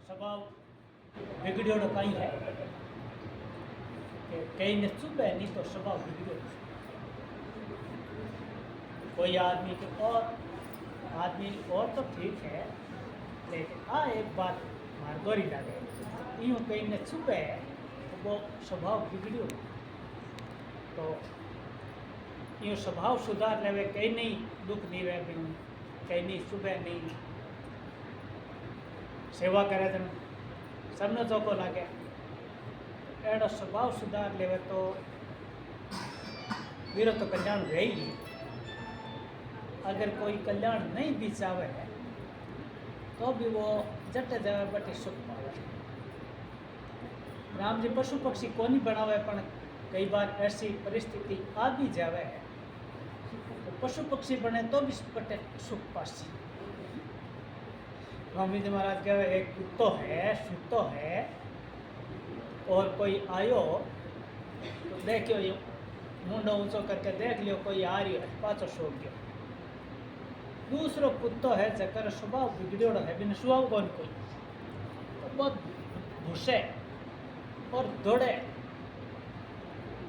स्वभाव बिगड़ियोड़ो कई है कि कई ने सुबह नहीं तो स्वभाव बिगड़ियो। कोई आदमी के और आदमी और तो ठीक है, लेकिन एक बात मार गोरी लगे यूँ कहीं ने सुबह तो वो स्वभाव बिगड़ियो। तो यूँ स्वभाव सुधार लेवे कहीं नहीं दुख नहीं रहे भी कहीं नहीं सुबह नहीं सेवा करे तो सबने चौको लगे एड़ो स्वभाव सुधार लेवे तो वीरो तो कल्याण रही ही। अगर कोई कल्याण नहीं भी चाहे तो भी वो जटे जावे बटे सुख पावे। राम जी पशु पक्षी कोनी बनावे पण कई बार ऐसी परिस्थिति आ भी जावे है तो पशु पक्षी बने तो भी बटे सुख पासी। स्वामी जी महाराज कहे एक कुत्तो है सुतो है और कोई आयो तो देखियो ये मुंडो ऊंचो करके देख लियो कोई आ रही है पाछो सो गयो। दूसरो कुत्तो है जकर स्वभाव बिगड़ियोड़ो है बिन स्वभाव कौन कोई तो बहुत घुसे और दौड़े।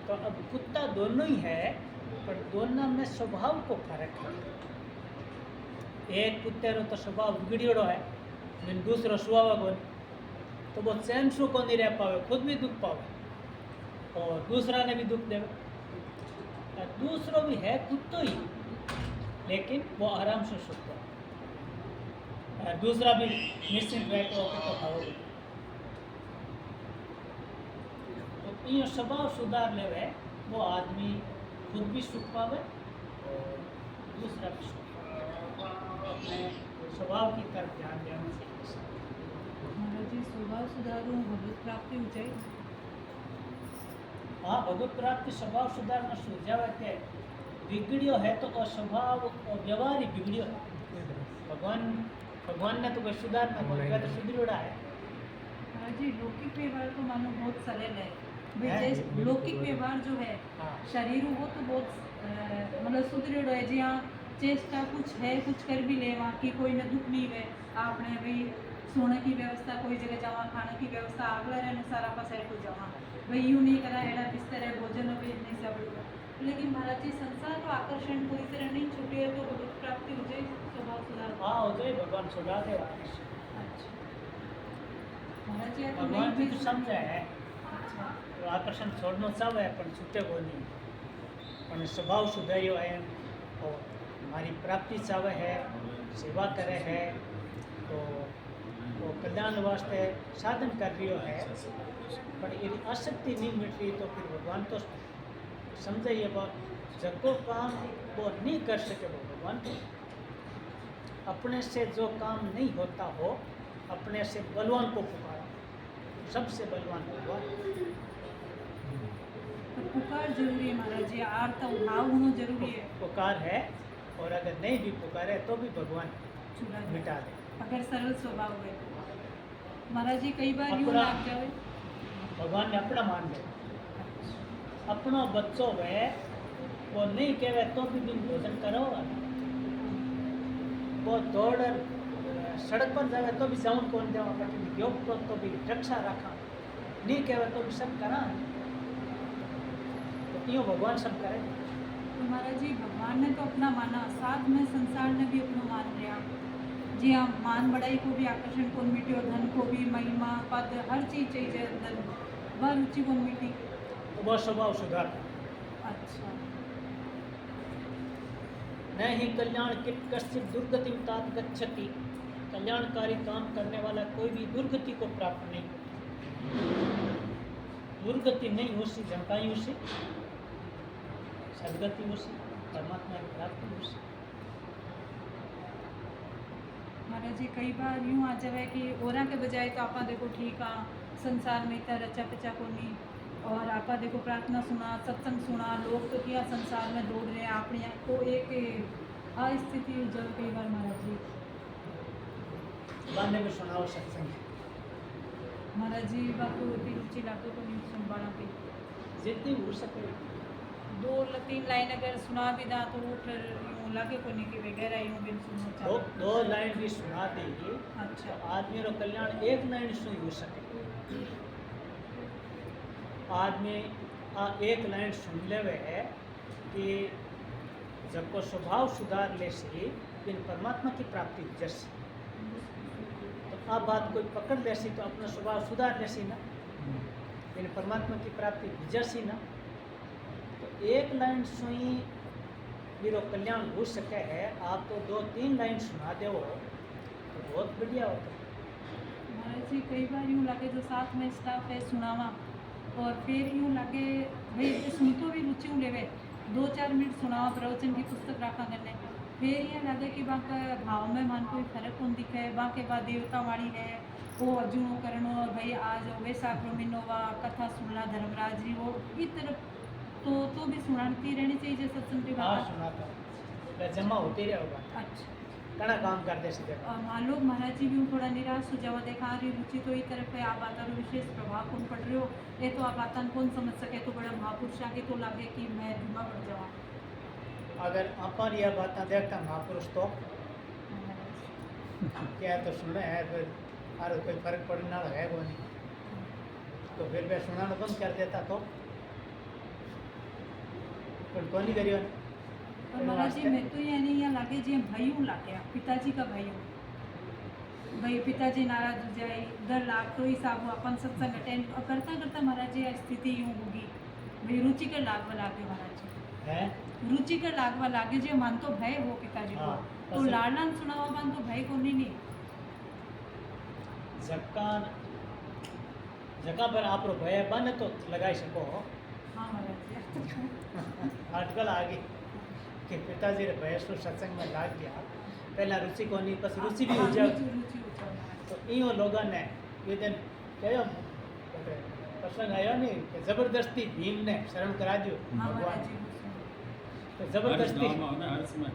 तो अब कुत्ता दोनों ही है पर दोनों में स्वभाव को फर्क है। एक कुत्ते रो तो स्वभाव बिगड़ियोड़ो है बिन दूसरो स्वभाव कौन तो वो चैन सु को नहीं रह पावे, खुद भी दुख पावे और दूसरा ने भी दुख देवे। दूसरो भी है कुत्तो ही लेकिन वो आराम से सोता है, दूसरा भी निश्चिंत रह के तो खाओगे। तो ये स्वभाव सुधार लेवे वो आदमी खुद भी सुख पावे और दूसरा भी सुख पावे। अपने स्वभाव की तरफ ध्यान देना चाहिए। महाराज जी स्वभाव सुधारू भगवत प्राप्ति हो जाए। हाँ भगवत प्राप्ति स्वभाव सुधार में सुझाव के बिगड़ियो है तो स्वभाव और व्यवहार ही बिगड़ियो है। भगवान ने तो कोई सुधार ना बोलेगा तो सुधरियोड़ा है। महाराज जी लौकिक व्यवहार तो मानो बहुत सरल है भाई, जैसे लौकिक व्यवहार जो है शरीर वो तो बहुत मतलब सुधरियोड़ो है जी। हाँ चेष्टा कुछ है कुछ कर भी ले वहाँ की कोई न दुख नहीं है आपने भाई सोने की व्यवस्था कोई जगह जावा खाने की व्यवस्था अगला रहने सारा का सेट हो जावा भाई यूँ नहीं करा एड़ा बिस्तर है भोजन भी नहीं सब। लेकिन महाराज जी संसार को आकर्षण पूरी तरह नहीं छूटे है तो भगवत प्राप्ति हो जाए स्वभाव सुधार। हाँ हो जाए भगवान सुधार दे। अच्छा महाराज जी भगवान भी तो समझे है अच्छा तो आकर्षण छोड़ना चाहे पर छूटे को नहीं पर स्वभाव सुधारियो है और हमारी प्राप्ति चाहे है सेवा करे है तो वो कल्याण वास्ते साधन कर रही है पर यदि आसक्ति नहीं मिट रही तो फिर भगवान तो समझे ये बात जब काम वो नहीं कर सके वो भगवान को अपने से जो काम नहीं होता हो अपने से बलवान को पुकारा सबसे बलवान भगवान। तो पुकार जरूरी है महाराज जी आर्त भाव होना जरूरी है। पुकार है और अगर नहीं भी पुकारे तो भी भगवान मिटा दे अगर सरल स्वभाव है तो। महाराज जी कई बार यूँ अपना लग जाए भगवान ने अपना मान ले अपना बच्चों वे वो नहीं कहे तो भी दिन भोजन करो वो दौड़ सड़क पर जावे तो भी जाऊन कौन जावा योग तो भी रक्षा रखा नहीं कहे तो भी सब करा तो यूँ भगवान सब करे। तो महाराज जी भगवान ने तो अपना माना साथ में संसार ने भी अपना मान लिया जी। हाँ मान बढ़ाई को भी आकर्षण कौन मिटी और धन को भी महिमा पद हर चीज चाहिए अंदर वह रुचि कौन मिटी वो स्वभाव सुधार। अच्छा न ही कल्याण कित कश्चित दुर्गति तात गच्छति कल्याणकारी काम करने वाला कोई भी दुर्गति को प्राप्त नहीं दुर्गति नहीं उसी झमकाई उसी सदगति उसी परमात्मा की प्राप्ति उसी। महाराज जी कई बार यूँ आ जाए कि ओरा के बजाय तो आप देखो ठीक हाँ संसार में इतना रचा पचा को नहीं और आप देखो प्रार्थना सुना सत्संग सुना लोग तो क्या संसार में दौड़ रहे हैं अपने को एक अस्थिति जब कई बार महाराज जी बाने में सुनाओ सत्संग महाराज जी बात तो रुचि लातो को नहीं संभाला पे जितनी हो सके 2-3 लाइन अगर सुना भी दा तो वो फिर यूँ लगे को नहीं कि वगैरह यूँ भी सुनना दो चाहिए। दो लाइन भी सुना देगी अच्छा। तो आदमी रो कल्याण एक लाइन सुन हो सके। आदमी एक लाइन सुन लेवे है कि जब स्वभाव सुधार ले सी फिर परमात्मा की प्राप्ति जैसी। तो आप बात कोई पकड़ ले सी तो अपना स्वभाव सुधार ले सी ना, फिर परमात्मा की प्राप्ति जैसी ना। तो एक लाइन सुई मेरा कल्याण हो सके है। आप तो 2-3 लाइन सुना दे वो तो बहुत बढ़िया होता है। महाराज जी कई बार यूँ लगे जो साथ में स्टाफ है सुनावा और फिर यूँ लगे भाई ये सुन तो भी रुचि लेवे 2-4 मिनट सुनावा प्रवचन की पुस्तक रखा करने फिर ये लगे कि वहाँ का भाव में मान कोई फर्क कौन दिखे। वहाँ के बाद देवता वाली है वो अर्जुनो करनो और भाई आज वैसाख महीनो वा कथा सुनना धर्मराज जी वो इस तरफ तो भी सुनाती रहनी चाहिए जैसे सत्संग की हाँ बात। सुनाता हूँ जमा होती रहे होगा अच्छा। कड़ा काम करते सीधे। मान लो महाराज जी भी हूँ थोड़ा निराश हो जावा देखा रही रुचि तो ही तरफ है आप आता विशेष प्रभाव कौन पड़ रहे हो ये तो आप आता कौन समझ सके तो बड़ा महापुरुष आगे तो लगे कि मैं धीमा पड़ जावा। अगर अपन यह बात देखता महापुरुष तो क्या तो सुने है फिर और कोई फर्क पड़ने वाला है वो नहीं तो फिर मैं सुनाना बंद कर देता तो नहीं करियो। और महाराज जी मैं तो ये नहीं यहाँ लागे जी भाई हूँ लागे पिताजी का भाई हूँ भाई पिताजी नाराज हो जाए डर लाग तो हिसाब अपन सत्संग अटेंड करता करता महाराज जी स्थिति यूँ होगी भाई रुचि कर लागवा लागे महाराज जी है रुचि कर लागवा लागे जो मान तो भय हो पिताजी को हाँ, तो लाडलान सुनावा मान तो भय को नहीं जगह पर आप भय बन तो लगाई सको। हाँ महाराज जी आजकल आ गई कि पिताजी रे भय सो सत्संग में लाग गया पहला रुचि को नहीं बस रुचि भी हो जाए रुचि हो जाए तो इो लोगों ने ये दिन कहो प्रसंग आयो नहीं कि जबरदस्ती भीम ने शरण करा दियो हाँ भगवान महाराज जी तो जबरदस्ती हर समय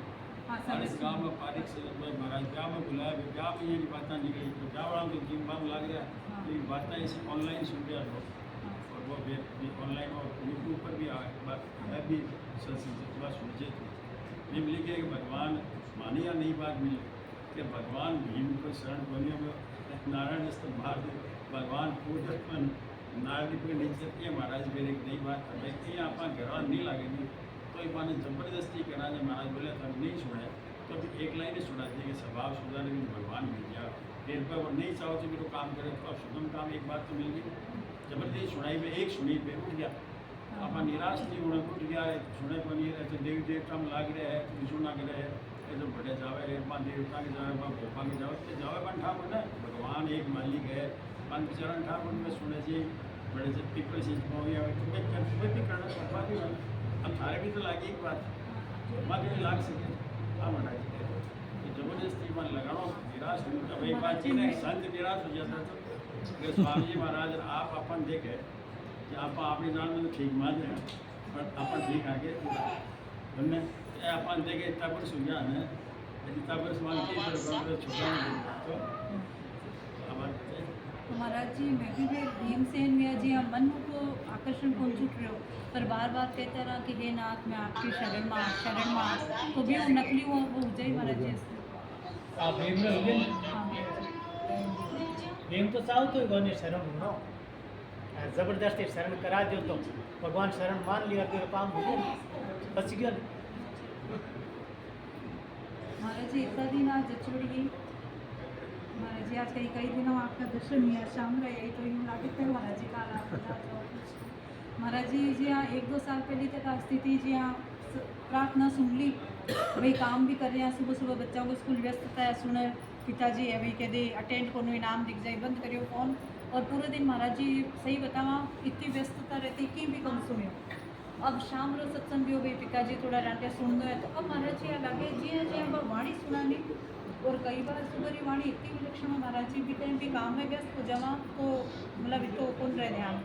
हाँ हर समझ गांव में पारिक से महाराज ब्याह में बुलाया ब्याह में ये बातें निकली तो ब्याह वाला तो जिम बाम लग गया ये बातें इसे ऑनलाइन सुन गया लोग और वो भी ऑनलाइन और यूट्यूब पर भी है भी बात सुनते थे भीम लिखे कि भगवान मानी या नहीं बात मिली कि भगवान भीम को शरण बोलियों में नारायण स्तंभ मार दे भगवान पूजन नारायण पे नीचे ये महाराज मेरी एक नई बात है भाई ये आप घर नहीं लगेगी तो एक माने जबरदस्ती करा ने महाराज बोले तो नहीं सुना तो अभी एक लाइन ही सुना दी कि स्वभाव सुधार लेकिन भगवान मिल गया फिर पर वो नहीं चाहो तो मेरे काम करे तो अब शुभम काम एक बात तो मिल गई जबरदस्ती सुनाई में एक सुनी पे उठ गया आप निराश नहीं होना उठ गया है सुने को नहीं रहे तो देवी देवता में लाग रहे हैं तो सुना के रहे ये तो बड़े जावे रे पान देवता के जावे पान भोपा के जावे पान ठाकुर ना भगवान एक मालिक है पान चरण ठाकुर में सुने जी बड़े से पीपल से भी करना सकवा भी अब थारे भी तो लागी एक बात बाकी भी लाग सके हाँ महाराज तो जबरदस्ती मन लगाओ निराश भाई बात चीज संत निराश हो जाता तो स्वामी जी महाराज आप अपन देखे कि आप अपनी जान में तो ठीक मान रहे हैं पर अपन ठीक आगे हमने अपन देखे तब सुझा है तब सवाल की छोटा तो तो महाराज जी मैं भी फिर भीमसेन भैया जी हम मन को आकर्षण कौन छूट रहे हो पर बार बार कहते रहा कि हे नाथ मैं आपकी शरण माँ तो भी वो नकली वो जाए महाराज जी आप भीम में होगे हाँ भीम तो चाहो तो गोने शरण ढूंढो जबरदस्ती शरण करा दो तो भगवान शरण मान लिया तो काम हो गया बच गया। महाराज जी इतना दिन आज छोड़ गई महाराज जी आज कई दिनों आपका दर्शन नहीं है शाम रहे यही तो यूँ लागे थे महाराज जी का महाराज जी हाँ 1-2 साल पहले तक स्थिति जी हाँ प्रार्थना सुन ली भाई काम भी कर रहे हैं सुबह सुबह बच्चों को स्कूल व्यस्तता है सुने पिताजी है भाई कहते अटेंड को इनाम दिख जाए बंद करियो फ़ोन और पूरे दिन महाराज जी सही बतावा इतनी व्यस्तता रहती कि भी कम सुनियो अब शाम रो सत्संग भी हो गई पिताजी थोड़ा डांटे सुन दो है तो अब महाराज जी लगे जी हाँ वाणी सुनानी और कई बार सुबह की वाणी इतनी विलक्षण महाराज जी भी टाइम भी काम में व्यस्त हो जावा तो मतलब इतो कौन रहे ध्यान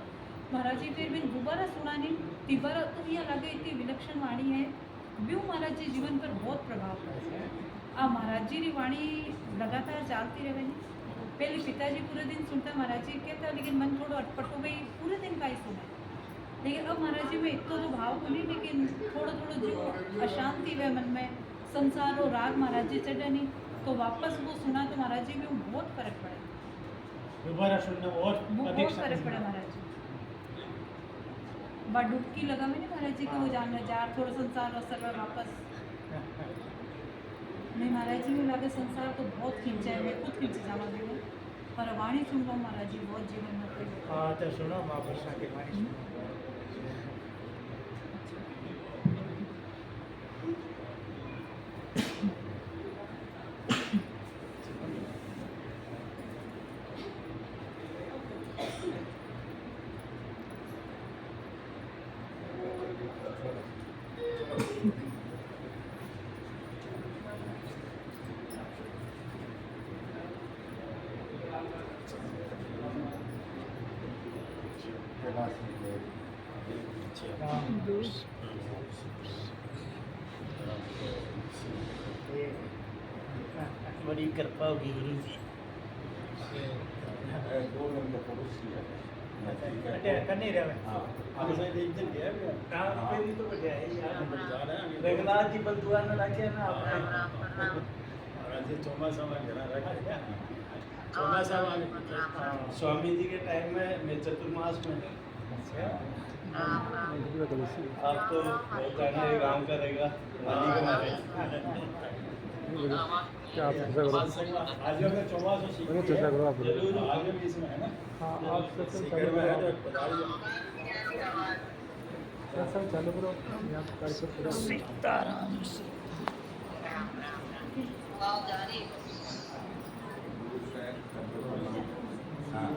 महाराज जी फिर भी दोबारा सुनानी तिबारा तो यह लगे इतनी विलक्षण वाणी है ब्यू महाराज जी जीवन पर बहुत प्रभाव पड़े अब महाराज जी की वाणी लगातार चलती रहे पहले पिताजी पूरे दिन सुनता महाराज जी कहता लेकिन मन थोड़ा अटपट हो गई पूरे दिन का ही सुना लेकिन अब महाराज जी में इतना तो भाव को नहीं, लेकिन थोड़ा थोड़ा जो अशांति वे मन में संसार और राग महाराज जी चढ़े नहीं, तो वापस वो सुना तो महाराज जी में वो बहुत फर्क पड़े, दोबारा सुनने में और वो अधिक बहुत फर्क पड़े महाराज जी। बा डुबकी लगा में नहीं महाराज जी को वो जानने जार थोड़ा संसार और सर्वर वापस नहीं महाराज जी में लगे संसार तो बहुत खींचा है, मैं खुद खींची जावा देंगे पर वाणी सुन लो महाराज जी बहुत जीवन में कोई हाँ तो सुनो महापुरुषा की वाणी सुनो। बड़ी कृपा होगी गुरु जी। करनी रहे रघुनाथ जी बलदुआ में रखे ना ચોમાસામાં ઘણા રાખે ચોમાસામાં स्वामी जी के टाइम में मैं चतुर्मास में आप तो बहुत जाना है गाँव का रहेगा वाली का मारे आज अगर चौमासा सीखे जरूर आगे भी इसमें है ना। हाँ आप सीकर में है तो बताइए। सत्संग चालू करो यहाँ कार्यक्रम पूरा सीताराम हाँ